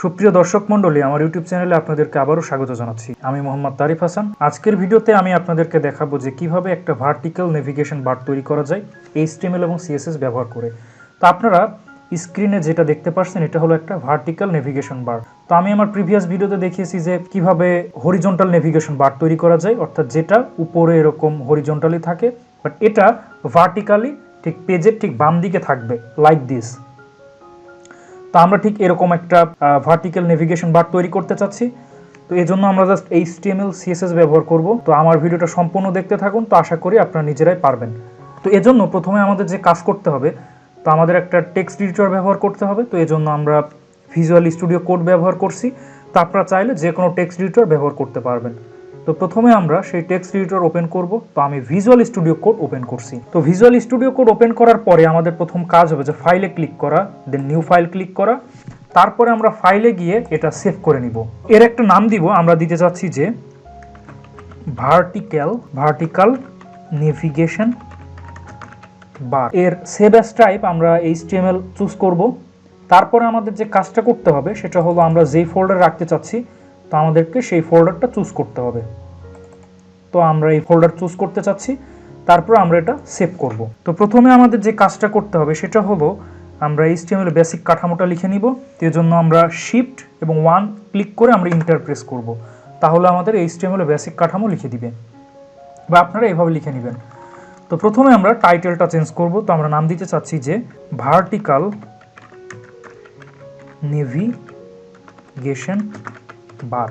সুপ্রিয় দর্শক মণ্ডলী, আমার ইউটিউব চ্যানেলে আপনাদেরকে আবারও স্বাগত জানাচ্ছি। আমি মোহাম্মদ তারিফ হাসান। আজকের ভিডিওতে আমি আপনাদেরকে দেখাবো যে কিভাবে একটা ভার্টিক্যাল নেভিগেশন বার তৈরি করা যায় HTML এবং CSS ব্যবহার করে। তো আপনারা স্ক্রিনে যেটা দেখতে পাচ্ছেন এটা হলো একটা ভার্টিক্যাল নেভিগেশন বার। তো আমি আমার প্রিভিয়াস ভিডিওতে দেখিয়েছি যে কিভাবে হরিজন্টাল নেভিগেশন বার তৈরি করা যায়, অর্থাৎ যেটা উপরে এরকম হরিজন্টালি থাকে, বাট এটা ভার্টিক্যালি ঠিক পেজের ঠিক বাম দিকে থাকবে, লাইক দিস। তো আমরা ঠিক এরকম একটা ভার্টিক্যাল নেভিগেশন বার তৈরি করতে চাচ্ছি। তো এই জন্য আমরা জাস্ট HTML CSS ব্যবহার করব। তো আমার ভিডিওটা সম্পূর্ণ দেখতে থাকুন, তো আশা করি আপনারা নিজেরাই পারবেন। তো এজন্য প্রথমে আমাদের যে কাজ করতে হবে, তো আমাদের একটা টেক্সট এডিটর ব্যবহার করতে হবে। তো এজন্য আমরা ভিজুয়াল স্টুডিও কোড ব্যবহার করছি। তো আপনারা চাইলে যে কোনো টেক্সট এডিটর ব্যবহার করতে পারবেন। তো প্রথমে আমরা সেই টেক্সট এডিটর ওপেন করব। তো আমি ভিজুয়াল স্টুডিও কোড ওপেন করছি। তো ভিজুয়াল স্টুডিও কোড ওপেন করার পরে আমাদের প্রথম কাজ হবে যে ফাইলে ক্লিক করা, দেন নিউ ফাইল ক্লিক করা। তারপরে আমরা ফাইলে গিয়ে এটা সেভ করে নিব। এর একটা নাম দিব, আমরা দিতে চাচ্ছি যে ভার্টিক্যাল নেভিগেশন বার। এর সেভ অ্যাজ টাইপ আমরা HTML চুজ করব। তারপরে আমাদের যে কাজটা করতে হবে সেটা হলো আমরা যেই ফোল্ডার রাখতে চাচ্ছি, তো আমাদেরকে সেই ফোল্ডারটা চুজ করতে হবে। তো আমরা এই ফোল্ডার চুজ করতে চাচ্ছি, তারপর আমরা এটা সেভ করব। তো প্রথমে আমাদের যে কাজটা করতে হবে সেটা হলো আমরা HTML বেসিক কাঠামোটা লিখে নিব। তো এর জন্য আমরা শিফট এবং 1 ক্লিক করে আমরা ইন্টার প্রেস করব। তাহলে আমাদের HTML বেসিক কাঠামো লিখে দিবে, বা আপনারা এভাবে লিখে নেবেন। তো প্রথমে আমরা টাইটেলটা চেঞ্জ করব। তো আমরা নাম দিতে চাচ্ছি যে ভার্টিক্যাল নেভিগেশন বার।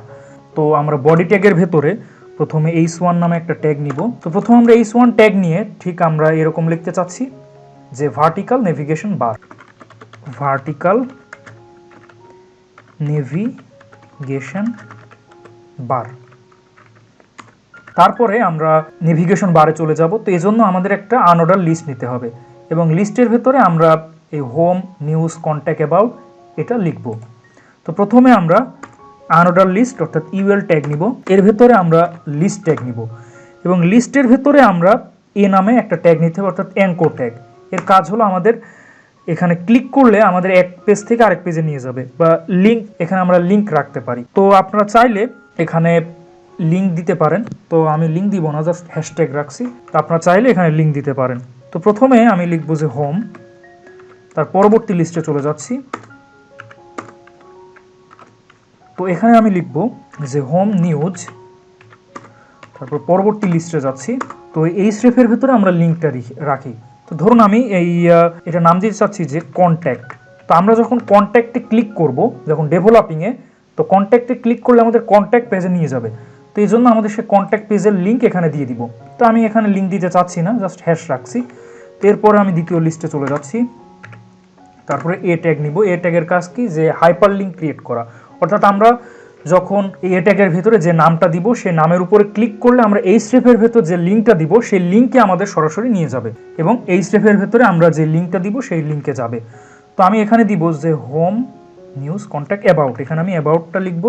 তো আমরা বডি ট্যাগের ভেতরে প্রথমে h1 নামে একটা ট্যাগ নিব। তো প্রথমে আমরা h1 ট্যাগ নিয়ে ঠিক আমরা এরকম লিখতে চাচ্ছি যে ভার্টিক্যাল নেভিগেশন বার, ভার্টিক্যাল নেভিগেশন বার। তারপরে আমরা নেভিগেশন বারে চলে যাব। তো এজন্য আমাদের একটা আনঅর্ডার লিস্ট নিতে হবে, এবং লিস্টের ভেতরে আমরা এই হোম, নিউজ, কন্ট্যাক্ট, অ্যাবাউট এটা লিখব। তো প্রথমে আমরা আনঅর্ডার লিস্ট অর্থাৎ UL ট্যাগ নিব। এর ভেতরে আমরা লিস্ট ট্যাগ নিব, এবং লিস্টের ভেতরে আমরা নামে একটা ট্যাগ নিতে হবে, অর্থাৎ অ্যাঙ্কর ট্যাগ। এর কাজ হলো আমাদের এখানে ক্লিক করলে আমাদের এক পেজ থেকে আরেক পেজে নিয়ে যাবে, বা লিঙ্ক, এখানে আমরা লিঙ্ক রাখতে পারি। তো আপনারা চাইলে এখানে লিঙ্ক দিতে পারেন। তো আমি লিঙ্ক দিব না, জাস্ট হ্যাশট্যাগ রাখছি। তো আপনারা চাইলে এখানে লিঙ্ক দিতে পারেন। তো প্রথমে আমি লিখব যে হোম, তার পরবর্তী লিস্টে চলে যাচ্ছি। তো এখানে আমি লিখব যে হোম নিউজ, তারপর পরবর্তী লিস্টে যাচ্ছি। তো এই স্টেপের ভেতরে আমরা লিঙ্কটা রাখি। তো ধরুন আমি এটা নাম দিতে চাচ্ছি যে কন্ট্যাক্ট। তো আমরা যখন কন্ট্যাক্টে ক্লিক করব, যখন ডেভেলপিংয়ে, তো কন্ট্যাক্টে ক্লিক করলে আমাদের কন্ট্যাক্ট পেজে নিয়ে যাবে। তো এই জন্য আমাদের সেই কন্ট্যাক্ট পেজের লিঙ্ক এখানে দিয়ে দিব। তো আমি এখানে লিঙ্ক দিতে চাচ্ছি না, জাস্ট হ্যাশ রাখছি। তো এরপরে আমি দ্বিতীয় লিস্টে চলে যাচ্ছি। তারপরে ট্যাগ নিব। ট্যাগের কাজ কি, যে হাইপার লিঙ্ক ক্রিয়েট করা। অর্থাৎ আমরা যখন ট্যাগের ভিতরে যে নামটা দিব সেই নামের উপরে ক্লিক করলে আমরা এই স্টেপের ভেতর যে লিঙ্কটা দিব সেই লিঙ্কে আমাদের সরাসরি নিয়ে যাবে, এবং এই স্টেপের ভেতরে আমরা যে লিঙ্কটা দিব সেই লিঙ্কে যাবে। তো আমি এখানে দিব যে হোম, নিউজ, কন্ট্যাক্ট, অ্যাবাউট। এখানে আমি অ্যাবাউটটা লিখব।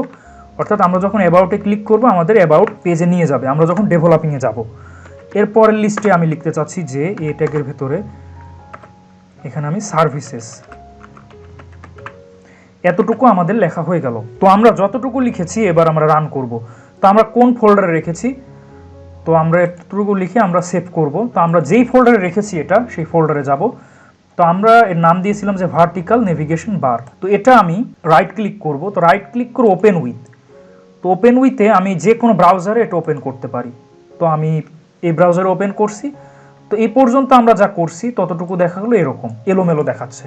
অর্থাৎ আমরা যখন অ্যাবাউটে ক্লিক করব আমাদের অ্যাবাউট পেজে নিয়ে যাবে, আমরা যখন ডেভেলপিংয়ে যাব। এরপরের লিস্টে আমি লিখতে চাচ্ছি যে ট্যাগের ভেতরে এখানে আমি সার্ভিসেস, এতটুকু আমাদের লেখা হয়ে গেল। তো আমরা যতটুকু লিখেছি এবার আমরা রান করব। তো আমরা কোন ফোল্ডারে রেখেছি, তো আমরা এতটুকু লিখে আমরা সেভ করব। তো আমরা যেই ফোল্ডারে রেখেছি এটা, সেই ফোল্ডারে যাব। তো আমরা এর নাম দিয়েছিলাম যে ভার্টিক্যাল নেভিগেশন বার। তো এটা আমি রাইট ক্লিক করব। তো রাইট ক্লিক করে ওপেন উইথ। তো ওপেন উইথে আমি যে কোনো ব্রাউজারে এটা ওপেন করতে পারি। তো আমি এই ব্রাউজারে ওপেন করছি। তো এই পর্যন্ত আমরা যা করছি ততটুকু দেখা গেলো এরকম এলোমেলো দেখাচ্ছে।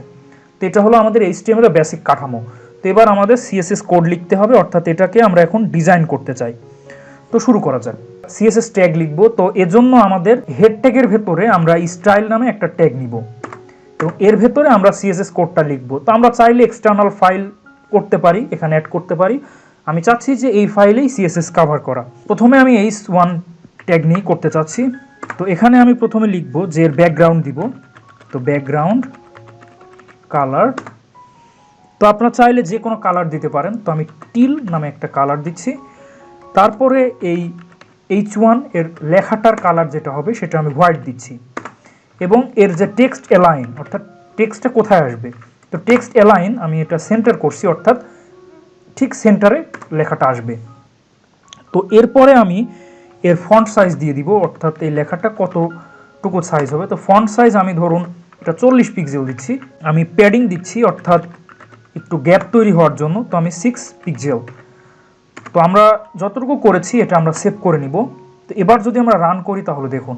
তো এটা হলো আমাদের HTML এর বেসিক কাঠামো। তো এবার আমাদের CSS কোড লিখতে হবে, অর্থাৎ এটাকে আমরা এখন ডিজাইন করতে চাই। তো শুরু করা যাক। CSS ট্যাগ লিখব। তো এজন্য আমাদের হেড ট্যাগের ভেতরে আমরা স্টাইল নামে একটা ট্যাগ নিব, এবং এর ভেতরে আমরা CSS কোডটা লিখব। তো আমরা চাইলে এক্সটার্নাল ফাইল করতে পারি, এখানে অ্যাড করতে পারি। আমি চাচ্ছি যে এই ফাইলেই CSS কভার করা। প্রথমে আমি h1 ট্যাগ নিয়ে করতে চাচ্ছি। তো এখানে আমি প্রথমে লিখব যে এর ব্যাকগ্রাউন্ড দিব। তো ব্যাকগ্রাউন্ড কালার। তো আপনারা চাইলে যে কোনো কালার দিতে পারেন। তো আমি টিল নামে একটা কালার দিচ্ছি। তারপরে এই h1 এর লেখাটার কালার যেটা হবে সেটা আমি হোয়াইট দিচ্ছি, এবং এর যে টেক্সট অ্যালাইন, অর্থাৎ টেক্সটটা কোথায় আসবে, তো টেক্সট অ্যালাইন আমি এটা সেন্টার করছি, অর্থাৎ ঠিক সেন্টারে লেখাটা আসবে। তো এরপরে আমি এর ফন্ট সাইজ দিয়ে দিব, অর্থাৎ এই লেখাটা কতটুকু সাইজ হবে। তো ফন্ট সাইজ আমি ধরুন এটা 40 পিক্সেল দিচ্ছি। আমি প্যাডিং দিচ্ছি, অর্থাৎ একটু গ্যাপ তৈরি হওয়ার জন্য। তো আমি 6 পিক্সেল। তো আমরা যতটুকু করেছি এটা আমরা সেভ করে নিব। তো এবার যদি আমরা রান করি তাহলে দেখুন,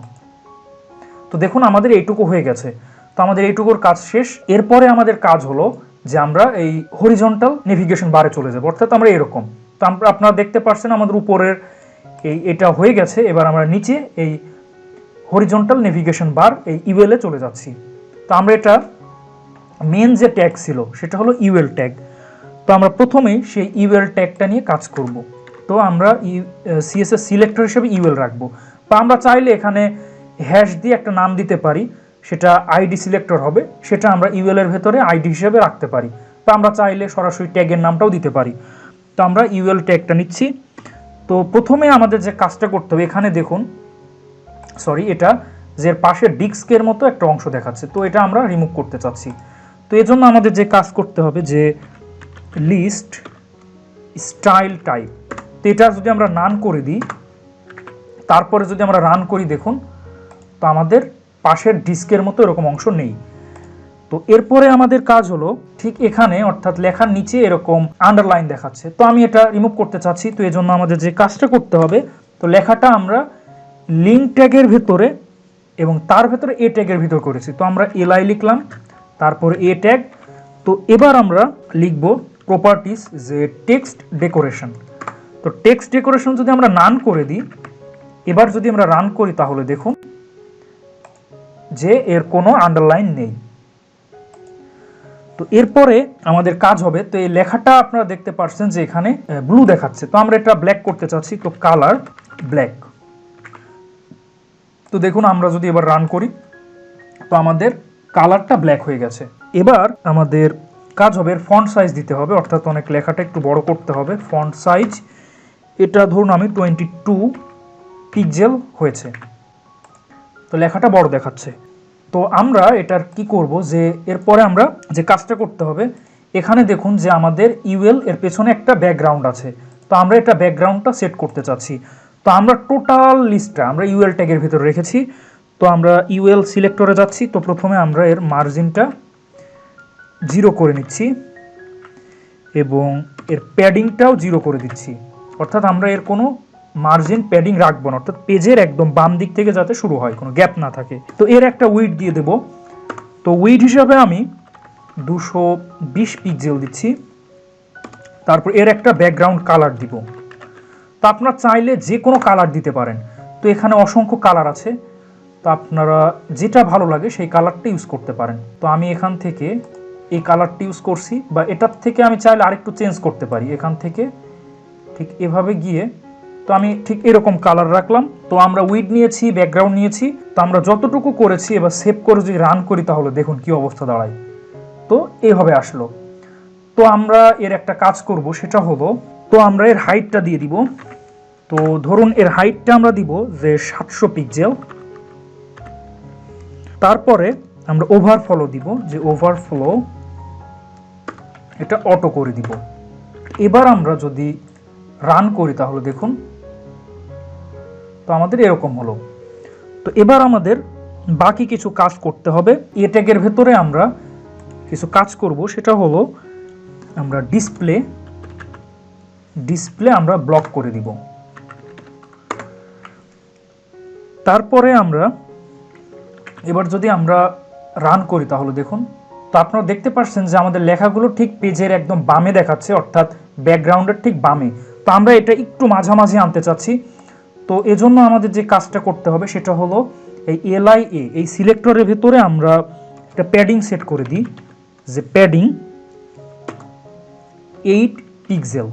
তো দেখুন আমাদের এইটুকু হয়ে গেছে। তো আমাদের এইটুকুর কাজ শেষ। এরপরে আমাদের কাজ হলো যে আমরা এই হরিজন্টাল নেভিগেশন বারে চলে যাব, অর্থাৎ আমরা এরকম। তো আপনারা দেখতে পাচ্ছেন আমাদের উপরের এটা হয়ে গেছে। এবার আমরা নিচে এই হরিজন্টাল নেভিগেশন বার এই ইউএল এ চলে যাচ্ছি। তো আমরা এটা মেন যে ট্যাগ ছিল সেটা হলো ইউএল ট্যাগ। তো আমরা প্রথমেই সেই ইউএল ট্যাগটা নিয়ে কাজ করব। তো আমরা সিএসএস সিলেক্টর হিসেবে ইউএল রাখবো, বা আমরা চাইলে এখানে হ্যাশ দিয়ে একটা নাম দিতে পারি, সেটা আইডি সিলেক্টর হবে। সেটা আমরা ইউএল এর ভেতরে আইডি হিসেবে রাখতে পারি, বা আমরা চাইলে সরাসরি ট্যাগের নামটাও দিতে পারি। তো আমরা ইউএল ট্যাগটা নিচ্ছি। তো প্রথমে আমাদের যে কাজটা করতে হবে, এখানে দেখুন এটা যে পাশে ডিস্কের মতো একটা অংশ দেখাচ্ছে, তো এটা আমরা রিমুভ করতে চাচ্ছি। তো এই জন্য আমাদের যে কাজ করতে হবে যে লিস্ট স্টাইল টাইপ। তো এটা যদি আমরা নান করে দিই, তারপরে যদি আমরা রান করি, দেখুন তো আমাদের পাশের ডিস্কের মতো এরকম অংশ নেই। তো এরপরে আমাদের কাজ হলো ঠিক এখানে, অর্থাৎ লেখার নিচে এরকম আন্ডারলাইন দেখাচ্ছে। তো আমি এটা রিমুভ করতে চাচ্ছি। তো এই জন্য আমাদের যে কাজটা করতে হবে, তো লেখাটা আমরা লিঙ্ক ট্যাগের ভেতরে এবং তার ভেতরে এ ট্যাগের ভিতর করেছি। তো আমরা এলআই লিখলাম, তারপর এ ট্যাগ। তো এবার আমরা লিখব প্রপার্টিস যে টেক্সট ডেকোরেশন। তো টেক্সট ডেকোরেশন যদি আমরা নান করে দিই, এবার যদি আমরা রান করি তাহলে দেখুন যে এর কোনো আন্ডারলাইন নেই। তো এরপরে আমাদের কাজ হবে, তো এই লেখাটা আপনারা দেখতে পাচ্ছেন যে এখানে ব্লু দেখাচ্ছে। তো আমরা এটা ব্ল্যাক করতে চাচ্ছি, তো কালার ব্ল্যাক। তো দেখুন আমরা যদি এবার রান করি, তো আমাদের কালারটা ব্ল্যাক হয়ে গেছে। এবার আমাদের কাজ হবে ফন্ট সাইজ দিতে হবে, অর্থাৎ অনেক লেখাটা একটু বড় করতে হবে। ফন্ট সাইজ এটা ধরুন আমি 22 পিক্সেল হয়েছে, তো লেখাটা বড় দেখাচ্ছে। তো আমরা এটার কি করব, যে এরপরে আমরা যে কাজটা করতে হবে, এখানে দেখুন যে আমাদের ইউএল এর পেছনে একটা ব্যাকগ্রাউন্ড আছে। তো আমরা এটা ব্যাকগ্রাউন্ডটা সেট করতে চাচ্ছি। তো আমরা টোটাল লিস্টটা আমরা ইউএল ট্যাগের ভিতরে রেখেছি। তো আমরা ইউএল সিলেক্টরে যাচ্ছি। তো প্রথমে আমরা এর মার্জিনটা 0 করে নিচ্ছি এবং এর প্যাডিংটাও 0 করে দিচ্ছি, অর্থাৎ আমরা এর কোনো মার্জিন প্যাডিং রাখবো না, অর্থাৎ পেজের একদম বাম দিক থেকে যাতে শুরু হয়, কোনো গ্যাপ না থাকে। তো এর একটা উইডথ দিয়ে দেব। তো উইডথ হিসাবে আমি 220 পিক্সেল দিচ্ছি। তারপর এর একটা ব্যাকগ্রাউন্ড কালার দিব। তো আপনারা চাইলে যে কোনো কালার দিতে পারেন। তো এখানে অসংখ্য কালার আছে, তো আপনারা যেটা ভালো লাগে সেই কালারটা ইউজ করতে পারেন। তো আমি এখান থেকে এই কালারটা ইউজ করছি, বা এটার থেকে আমি চাইলে আরেকটু চেঞ্জ করতে পারি। এখান থেকে ঠিক এভাবে গিয়ে তো আমি ঠিক এরকম কালার রাখলাম। তো আমরা উইড নিয়েছি, ব্যাকগ্রাউন্ড নিয়েছি। তো আমরা যতটুকু করেছি এবার সেভ করে যদি রান করি তাহলে দেখুন কি অবস্থা দাঁড়ায়। তো এইভাবে আসলো। তো আমরা এর একটা কাজ করব, সেটা হলো, তো আমরা এর হাইটটা দিয়ে দিব। তো ধরুন এর হাইটটা আমরা দিব যে 700 পিক্সেল। তারপরে আমরা ওভারফ্লো দিব, যে ওভারফ্লো এটা অটো করে দিব। এবার আমরা যদি রান করি তাহলে দেখুন তো আমাদের এরকম হলো। তো এবার আমাদের বাকি কিছু কাজ করতে হবে। এ ট্যাগের ভেতরে আমরা কিছু কাজ করব, সেটা হলো আমরা ডিসপ্লে আমরা ব্লক করে দিব। তারপরে আমরা এবার যদি আমরা রান করি তাহলে দেখুন, তো আপনারা দেখতে পাচ্ছেন যে আমাদের লেখাগুলো ঠিক পেজের একদম বামে দেখাচ্ছে, অর্থাৎ ব্যাকগ্রাউন্ডের ঠিক বামে। তো আমরা এটা একটু মাঝামাঝি আনতে চাচ্ছি। তো এজন্য আমাদের যে কাজটা করতে হবে সেটা হলো এই এলআইএ এই সিলেক্টরের ভেতরে আমরা একটা প্যাডিং সেট করে দিই, যে প্যাডিং 8 পিক্সেল।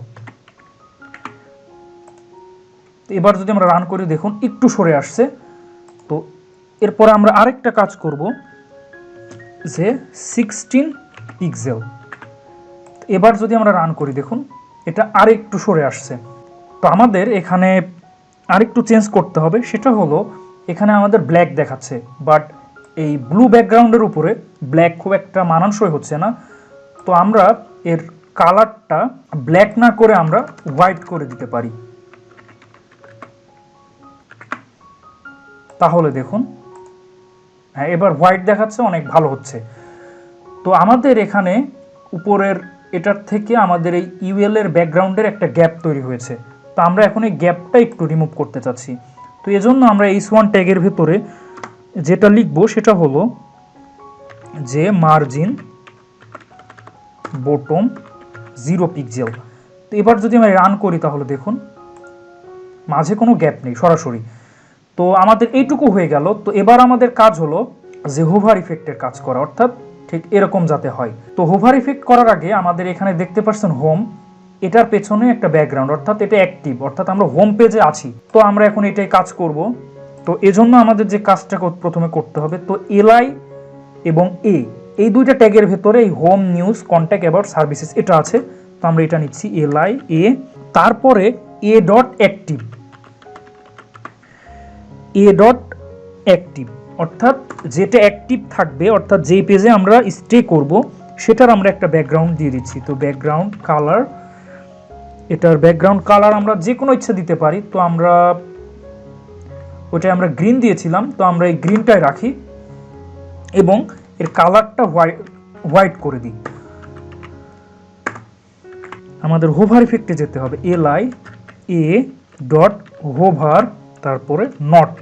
এবার যদি আমরা রান করি দেখুন একটু সরে আসছে। তো এরপরে আমরা আরেকটা কাজ করব, যে 16 পিক্সেল। এবার যদি আমরা রান করি দেখুন এটা আরেকটু সরে আসছে। তো আমাদের এখানে আরেকটু চেঞ্জ করতে হবে, সেটা হলো এখানে আমাদের ব্ল্যাক দেখাচ্ছে, বাট এই ব্লু ব্যাকগ্রাউন্ডের উপরে ব্ল্যাক খুব একটা মানানসই হচ্ছে না। তো আমরা এর কালারটা ব্ল্যাক না করে আমরা হোয়াইট করে দিতে পারি। তাহলে দেখুন, হ্যাঁ এবার হোয়াইট দেখাচ্ছে, অনেক ভালো হচ্ছে। তো আমাদের এখানে উপরের এটার থেকে আমাদের এই ইউএল এর ব্যাকগ্রাউন্ডের একটা গ্যাপ তৈরি হয়েছে। তো আমরা এখন এই গ্যাপটা একটু রিমুভ করতে চাচ্ছি। তো এজন্য আমরা h1 ট্যাগের ভেতরে যেটা লিখবো সেটা হলো যে মার্জিন বটম 0 পিক্সেল। তো এবার যদি আমরা রান করি তাহলে দেখুন মাঝে কোনো গ্যাপ নেই, সরাসরি। তো আমাদের এইটুকু হয়ে গেল। তো এবার আমাদের কাজ হলো যে হোভার ইফেক্টের কাজ করা, অর্থাৎ ঠিক এরকম যাতে হয়। তো হোভার ইফেক্ট করার আগে আমাদের এখানে দেখতে পাচ্ছেন হোম, এটার পেছনে একটা ব্যাকগ্রাউন্ড, অর্থাৎ এটা অ্যাক্টিভ, অর্থাৎ আমরা হোম পেজে আছি। তো আমরা এখন এটাই কাজ করব। তো এজন্য আমাদের যে কাজটা প্রথমে করতে হবে, তো এলআই এবং এই দুইটা ট্যাগের ভেতরে এই home, news, contact, about, services এটা আছে। তো আমরা এটা নিচ্ছি এলআই তারপরে এ ডট অ্যাক্টিভ, অর্থাৎ যেটা অ্যাক্টিভ থাকবে, অর্থাৎ যেই পেজে আমরা স্টে করব সেটার আমরা একটা ব্যাকগ্রাউন্ড দিয়ে দিচ্ছি। তো ব্যাকগ্রাউন্ড কালার, এটার ব্যাকগ্রাউন্ড কালার আমরা যে কোনো ইচ্ছা দিতে পারি। তো আমরা ওইটাই আমরা গ্রিন দিয়েছিলাম, তো আমরা এই গ্রিনটাই রাখি এবং এর কালারটা হোয়াইট করে দিই। আমাদের হোভার ইফেক্টে যেতে হবে, এলআই ডট হোভার তারপরে নট,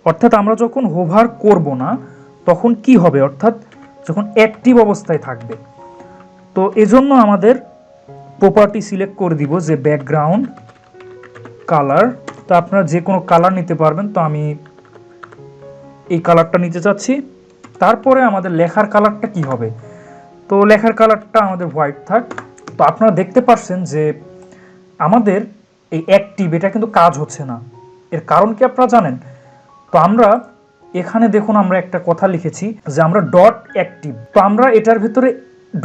অর্থাৎ আমরা যখন হোভার করব না তখন কি হবে, অর্থাৎ যখন অ্যাক্টিভ অবস্থায় থাকবে। তো এজন্য আমাদের প্রপার্টি সিলেক্ট করে দিব যে ব্যাকগ্রাউন্ড কালার। তো আপনারা যে কোনো কালার নিতে পারবেন, তো আমি এই কালারটা নিতে চাচ্ছি। তারপরে আমাদের লেখার কালারটা কি হবে, তো লেখার কালারটা আমাদের হোয়াইট থাক। তো আপনারা দেখতে পাচ্ছেন যে আমাদের এই অ্যাক্টিভ এটা কিন্তু কাজ হচ্ছে না। এর কারণ কি আপনারা জানেন? তো আমরা এখানে দেখুন আমরা একটা কথা লিখেছি যে আমরা ডট অ্যাক্টিভ। তো আমরা এটার ভিতরে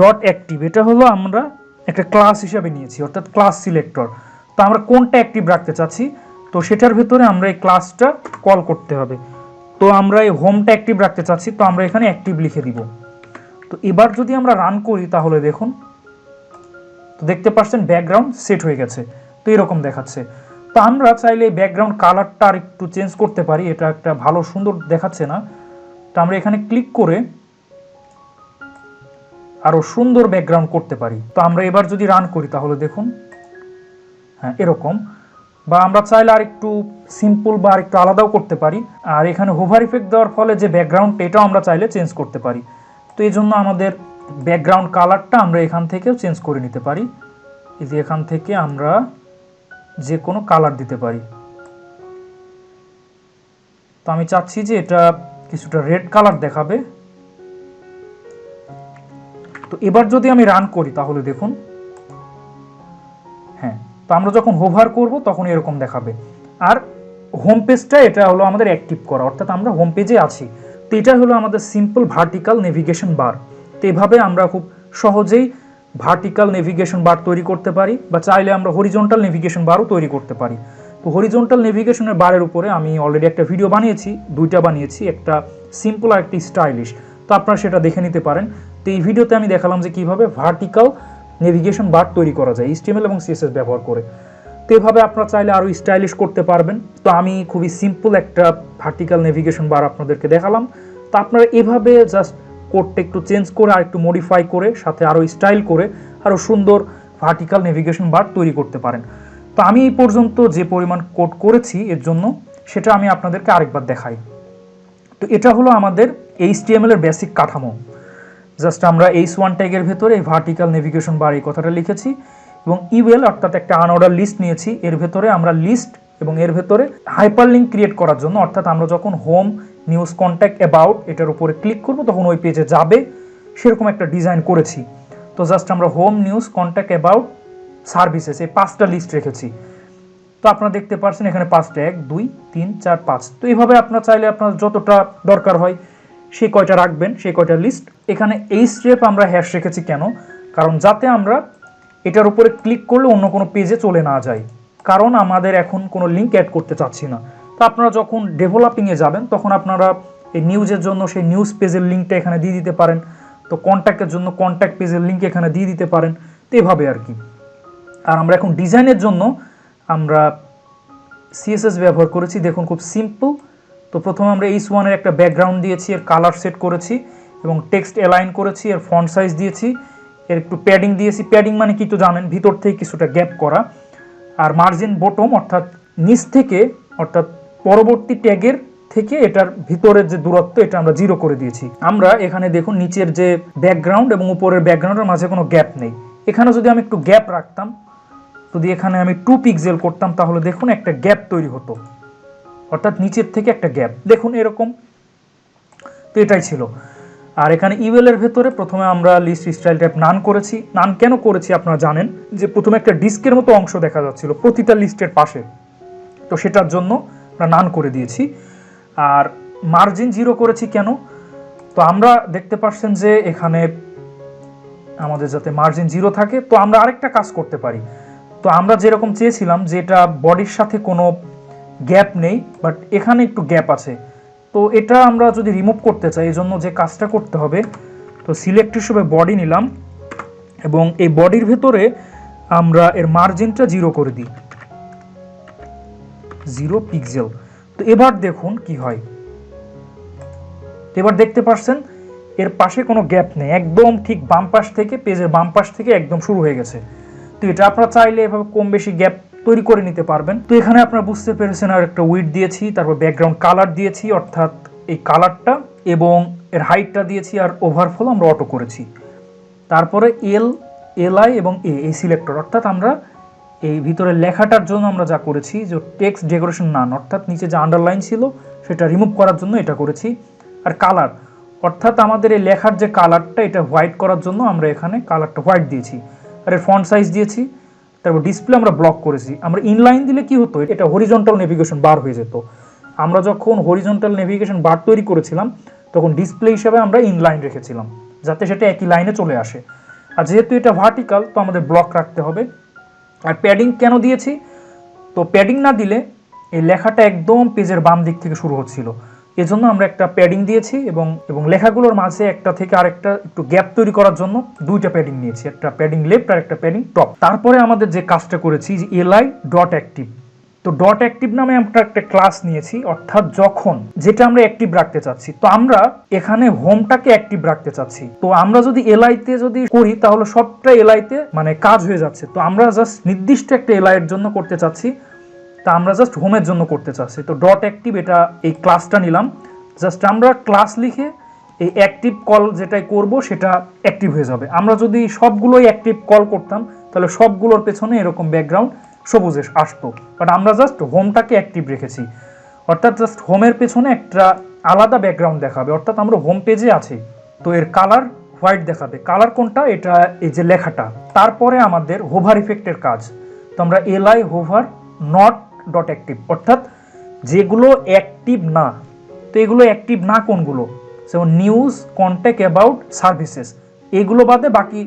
ডট অ্যাক্টিভ এটা হলো আমরা একটা ক্লাস হিসাবে নিয়েছি, অর্থাৎ ক্লাস সিলেক্টর। তো আমরা কোনটা অ্যাক্টিভ রাখতে চাচ্ছি, তো সেটার ভিতরে আমরা এই ক্লাসটা কল করতে হবে। তো আমরা এই হোমটা অ্যাক্টিভ রাখতে চাচ্ছি, তো আমরা এখানে অ্যাক্টিভ লিখে দিব। তো এবার যদি আমরা রান করি তাহলে দেখুন, তো দেখতে পাচ্ছেন ব্যাকগ্রাউন্ড সেট হয়ে গেছে। তো এরকম দেখাচ্ছে। তো আমরা চাইলে ব্যাকগ্রাউন্ড কালারটা আর একটু চেঞ্জ করতে পারি, এটা একটা ভালো সুন্দর দেখাচ্ছে না। তো আমরা এখানে ক্লিক করে আরো সুন্দর ব্যাকগ্রাউন্ড করতে পারি। তো আমরা এবার যদি রান করি তাহলে দেখুন, হ্যাঁ এরকম। বা আমরা চাইলে আর একটু সিম্পল বা আর একটু আলাদাও করতে পারি। আর এখানে হোভার ইফেক্ট দেওয়ার ফলে যে ব্যাকগ্রাউন্ড এটাও আমরা চাইলে চেঞ্জ করতে পারি। তো এই জন্য আমাদের ব্যাকগ্রাউন্ড কালারটা আমরা এখান থেকেও চেঞ্জ করে নিতে পারি। এই যে এখান থেকে আমরা যে কোনো কালার দিতে পারি। তো আমি চাচ্ছি যে এটা কিছুটা রেড কালার দেখাবে। তো এবার যদি আমি রান করি তাহলে দেখুন, হ্যাঁ তো আমরা যখন হোভার করব তখন এরকম দেখাবে। আর হোম পেজটা এটা হলো আমাদের অ্যাক্টিভ করা, অর্থাৎ আমরা হোম পেজে আছি। তো এটা হলো আমাদের সিম্পল ভার্টিক্যাল নেভিগেশন বার। তো এভাবে আমরা খুব সহজেই ভার্টিক্যাল নেভিগেশন বার তৈরি করতে পারি, বা চাইলে আমরা হরিজন্টাল নেভিগেশন বারও তৈরি করতে পারি। তো হরিজন্টাল নেভিগেশনের বারের উপরে আমি অলরেডি একটা ভিডিও বানিয়েছি, দুইটা বানিয়েছি, একটা সিম্পল আর একটি স্টাইলিশ। তো আপনারা সেটা দেখে নিতে পারেন। তো এই ভিডিওতে আমি দেখালাম যে কীভাবে ভার্টিক্যাল নেভিগেশন বার তৈরি করা যায় HTML এবং CSS ব্যবহার করে। তো এভাবে আপনারা চাইলে আরও স্টাইলিশ করতে পারবেন। তো আমি খুবই সিম্পল একটা ভার্টিক্যাল নেভিগেশন বার আপনাদেরকে দেখালাম। তো আপনারা এভাবে জাস্ট কোডটা একটু চেঞ্জ করে আর একটু মডিফাই করে সাথে আরও স্টাইল করে আরও সুন্দর ভার্টিক্যাল নেভিগেশন বার তৈরি করতে পারেন। তো আমি এই পর্যন্ত যে পরিমাণ কোড করেছি এর জন্য সেটা আমি আপনাদেরকে আরেকবার দেখাই। তো এটা হলো আমাদের HTML এর বেসিক কাঠামো। জাস্ট আমরা h1 ট্যাগের ভেতরে এই ভার্টিক্যাল নেভিগেশন বার এই কথাটা লিখেছি এবং ইউএল অর্থাৎ একটা আনঅর্ডার লিস্ট নিয়েছি। এর ভেতরে আমরা লিস্ট এবং এর ভেতরে হাইপারলিঙ্ক ক্রিয়েট করার জন্য, অর্থাৎ আমরা যখন হোম, নিউজ, কন্ট্যাক্ট, অ্যাবাউট এটার উপরে ক্লিক করব তখন ওই পেজে যাবে সেরকম একটা ডিজাইন করেছি। তো জাস্ট আমরা home, news, contact, about, services এই 5টা লিস্ট রেখেছি। তো আপনারা দেখতে পাচ্ছেন এখানে 5টা 1 2 3 4 5। তো এইভাবে আপনারা চাইলে আপনার যতটা দরকার হয় সেই কয়টা রাখবেন, সেই কয়টা লিস্ট। এখানে এই স্টেপ আমরা হ্যাশ রেখেছি কেন, কারণ যাতে আমরা এটার উপরে ক্লিক করলে অন্য কোনো পেজে চলে না যায়, কারণ আমাদের এখন কোনো লিঙ্ক অ্যাড করতে চাচ্ছি না। তো আপনারা যখন ডেভেলপিংয়ে যাবেন তখন আপনারা এই নিউজের জন্য সেই নিউজ পেজের লিঙ্কটা এখানে দিয়ে দিতে পারেন। তো কন্ট্যাক্টের জন্য কন্ট্যাক্ট পেজের লিঙ্ক এখানে দিয়ে দিতে পারেন। তো এভাবে আর কি। আর আমরা এখন ডিজাইনের জন্য আমরা সিএসএস ব্যবহার করেছি, দেখুন খুব সিম্পল। তো প্রথমে আমরা H1 এর একটা ব্যাকগ্রাউন্ড দিয়েছি, এর কালার সেট করেছি এবং টেক্সট অ্যালাইন করেছি, এর ফন্ট সাইজ দিয়েছি, এর একটু প্যাডিং দিয়েছি। প্যাডিং মানে কি তো জানেন, ভিতর থেকে কিছুটা গ্যাপ করা। আর মার্জিন বটম অর্থাৎ নিচ থেকে অর্থাৎ পরবর্তী ট্যাগের থেকে এটার ভিতরের যে দূরত্ব এটা আমরা 0 করে দিয়েছি। আমরা এখানে দেখুন নিচের যে ব্যাকগ্রাউন্ড এবং উপরের ব্যাকগ্রাউন্ডের মাঝে কোনো গ্যাপ নেই। এখানে যদি আমি একটু গ্যাপ রাখতাম, যদি এখানে আমি 2 পিক্সেল করতাম তাহলে দেখুন একটা গ্যাপ তৈরি হতো, অর্থাৎ নিচের থেকে একটা গ্যাপ, দেখুন এরকম। তো এটাই ছিল। আর এখানে ইউএলের ভেতরে প্রথমে আমরা লিস্ট স্টাইল টাইপ নান করেছি। নান কেন করেছি আপনারা জানেন, যে প্রথমে একটা ডিস্কের মতো অংশ দেখা যাচ্ছিল প্রতিটা লিস্টের পাশে, তো সেটার জন্য আমরা নান করে দিয়েছি। আর মার্জিন 0 করেছি কেন, তো আমরা দেখতে পাচ্ছেন যে এখানে আমাদের যাতে মার্জিন 0 থাকে। তো আমরা আরেকটা কাজ করতে পারি। তো আমরা যেরকম চেয়েছিলাম যে এটা বডির সাথে কোনো গ্যাপ নেই, বাট এখানে একটু গ্যাপ আছে। তো এটা আমরা যদি রিমুভ করতে চাই, এই জন্য যে কাজটা করতে হবে, তো সিলেক্ট হিসেবে বডি নিলাম এবং এই বডির ভেতরে আমরা এর মার্জিনটা 0 করে দিই, 0 পিক্সেল। তো এবার দেখুন কি হয়, এবার দেখতে পাচ্ছেন এর পাশে কোনো গ্যাপ নেই, একদম ঠিক বাম পাশ থেকে, পেজের বাম পাশ থেকে একদম শুরু হয়ে গেছে। তো এটা আপনারা চাইলে এভাবে কম বেশি গ্যাপ তৈরি করে নিতে পারবেন। তো এখানে আপনারা বুঝতে পেরেছেন, আর একটা উইডথ দিয়েছি, তারপর ব্যাকগ্রাউন্ড কালার দিয়েছি অর্থাৎ এই কালারটা, এবং এর হাইটটা দিয়েছি, আর ওভারফ্লো আমরা অটো করেছি। তারপরে এলআই এবং এই সিলেক্টর, অর্থাৎ আমরা এই ভিতরে লেখাটার জন্য আমরা যা করেছি যে টেক্সট ডেকোরেশন নান, অর্থাৎ নিচে যে আন্ডারলাইন ছিল সেটা রিমুভ করার জন্য এটা করেছি। আর কালার অর্থাৎ আমাদের এই লেখার যে কালারটা এটা হোয়াইট করার জন্য আমরা এখানে কালারটা হোয়াইট দিয়েছি। আর এর ফন্ট সাইজ দিয়েছি। তারপর ডিসপ্লে আমরা ব্লক করেছি। আমরা ইনলাইন দিলে কি হতো, এটা হরিজন্টাল নেভিগেশন বার হয়ে যেত। আমরা যখন হরিজন্টাল নেভিগেশন বার তৈরি করেছিলাম তখন ডিসপ্লে হিসেবে আমরা ইনলাইন রেখেছিলাম যাতে সেটা একই লাইনে চলে আসে। আর যেহেতু এটা ভার্টিক্যাল তো আমাদের ব্লক রাখতে হবে। আর প্যাডিং কেন দিয়েছি, তো প্যাডিং না দিলে এই লেখাটা একদম পেজের বাম দিক থেকে শুরু হচ্ছিল, এজন্য আমরা একটা প্যাডিং দিয়েছি। এবং লেখাগুলোর মাঝে একটা থেকে আরেকটা একটু গ্যাপ তৈরি করার জন্য দুইটা প্যাডিং নিয়েছি, একটা প্যাডিং লেফট আর একটা প্যাডিং টপ। তারপরে আমাদের যে কাজটা করেছি যে এলআই ডট অ্যাক্টিভ, তো ডট অ্যাক্টিভ নামে আমরা একটা ক্লাস নিয়েছি, অর্থাৎ যখন যেটা আমরা অ্যাক্টিভ রাখতে চাচ্ছি, তো আমরা এখানে হোমটাকে অ্যাক্টিভ রাখতে চাচ্ছি। তো আমরা যদি এলআইতে যদি করি তাহলে সবটা এলআইতে মানে কাজ হয়ে যাচ্ছে। তো আমরা জাস্ট নির্দিষ্ট একটা এলআই এর জন্য করতে চাচ্ছি, তা আমরা জাস্ট হোমের জন্য করতে চাচ্ছি। তো ডট অ্যাক্টিভ এটা এই ক্লাসটা নিলাম, জাস্ট আমরা ক্লাস লিখে এই অ্যাক্টিভ কল যেটাই করব সেটা অ্যাক্টিভ হয়ে যাবে। আমরা যদি সবগুলোই অ্যাক্টিভ কল করতাম তাহলে সবগুলোর পেছনে এরকম ব্যাকগ্রাউন্ড সবুজে আসতো, বাট আমরা জাস্ট হোমটাকে অ্যাক্টিভ রেখেছি, অর্থাৎ জাস্ট হোমের পেছনে একটা আলাদা ব্যাকগ্রাউন্ড দেখাবে, অর্থাৎ আমরা হোম পেজে আছি। তো এর কালার হোয়াইট দেখাবে। কালার কোনটা, এটা এই যে লেখাটা। তারপরে আমাদের হোভার ইফেক্টের কাজ। তো আমরা LI hover not dot active, অর্থাৎ যেগুলো অ্যাক্টিভ না, তো এগুলো অ্যাক্টিভ না কোনগুলো, যেমন নিউজ, কন্ট্যাক্ট, অ্যাবাউট, সার্ভিসেস, এগুলো বাদে বাকি,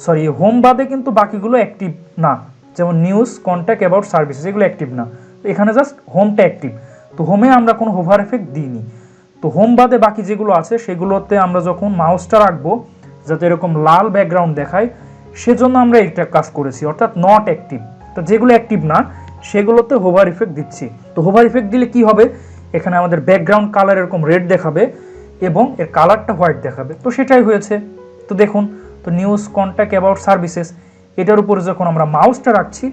সরি হোম বাদে কিন্তু বাকিগুলো অ্যাক্টিভ না, যেমন নিউজ, কন্ট্যাক্ট, অ্যাবাউট, সার্ভিসেস এগুলো অ্যাক্টিভ না। তো এখানে জাস্ট হোমটা অ্যাক্টিভ। তো হোমে আমরা কোনো হোভার এফেক্ট দিইনি। তো হোম বাদে বাকি যেগুলো আছে সেগুলোতে আমরা যখন মাউসটা রাখবো যাতে এরকম লাল ব্যাকগ্রাউন্ড দেখায়, সেজন্য আমরা এইটা কাজ করেছি, অর্থাৎ নট অ্যাক্টিভ। তো যেগুলো অ্যাক্টিভ না সেগুলোতে হোভার ইফেক্ট দিচ্ছি। তো হোভার ইফেক্ট দিলে কি হবে, এখানে আমাদের ব্যাকগ্রাউন্ড কালার এরকম রেড দেখাবে এবং এর কালারটা হোয়াইট দেখাবে। তো সেটাই হয়েছে। তো দেখুন, তো নিউজ, কন্ট্যাক্ট, অ্যাবাউট, সার্ভিসেস এটার উপরে যখন আমরা মাউসটা রাখছি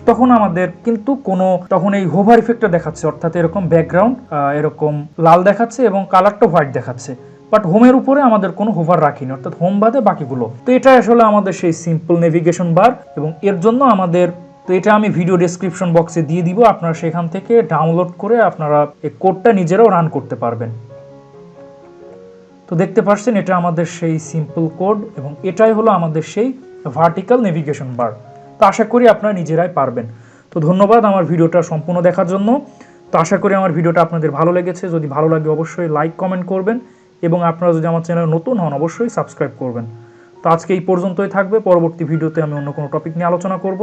তখন আমাদের কিন্তু কোনো তখন এই হোভার ইফেক্টটা দেখাচ্ছে, অর্থাৎ এরকম ব্যাকগ্রাউন্ড এরকম লাল দেখাচ্ছে এবং কালারটা হোয়াইট দেখাচ্ছে। বাট হোমের উপরে আমাদের কোনো হোভার রাখিনি, অর্থাৎ হোম বাদে বাকিগুলো। তো এটা আসলে আমাদের সেই সিম্পল নেভিগেশন বার, এবং এর জন্য আমাদের, তো এটা আমি ভিডিও ডেসক্রিপশন বক্সে দিয়ে দিব, আপনারা সেখান থেকে ডাউনলোড করে আপনারা এই কোডটা নিজেরাও রান করতে পারবেন। তো দেখতে পাচ্ছেন এটা আমাদের সেই সিম্পল কোড, এবং এটাই হলো আমাদের সেই ভার্টিক্যাল নেভিগেশন বার। তো আশা করি আপনারা নিজেরাই পারবেন। তো ধন্যবাদ আমার ভিডিওটা সম্পূর্ণ দেখার জন্য। তো আশা করি আমার ভিডিওটা আপনাদের ভালো লেগেছে। যদি ভালো লাগে অবশ্যই লাইক কমেন্ট করবেন, এবং আপনারা যদি আমার চ্যানেল নতুন হন অবশ্যই সাবস্ক্রাইব করবেন। তো আজকে এই পর্যন্তই থাকবে। পরবর্তী ভিডিওতে আমি অন্য কোনো টপিক নিয়ে আলোচনা করব।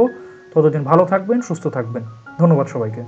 ততদিন ভালো থাকবেন, সুস্থ থাকবেন। ধন্যবাদ সবাইকে।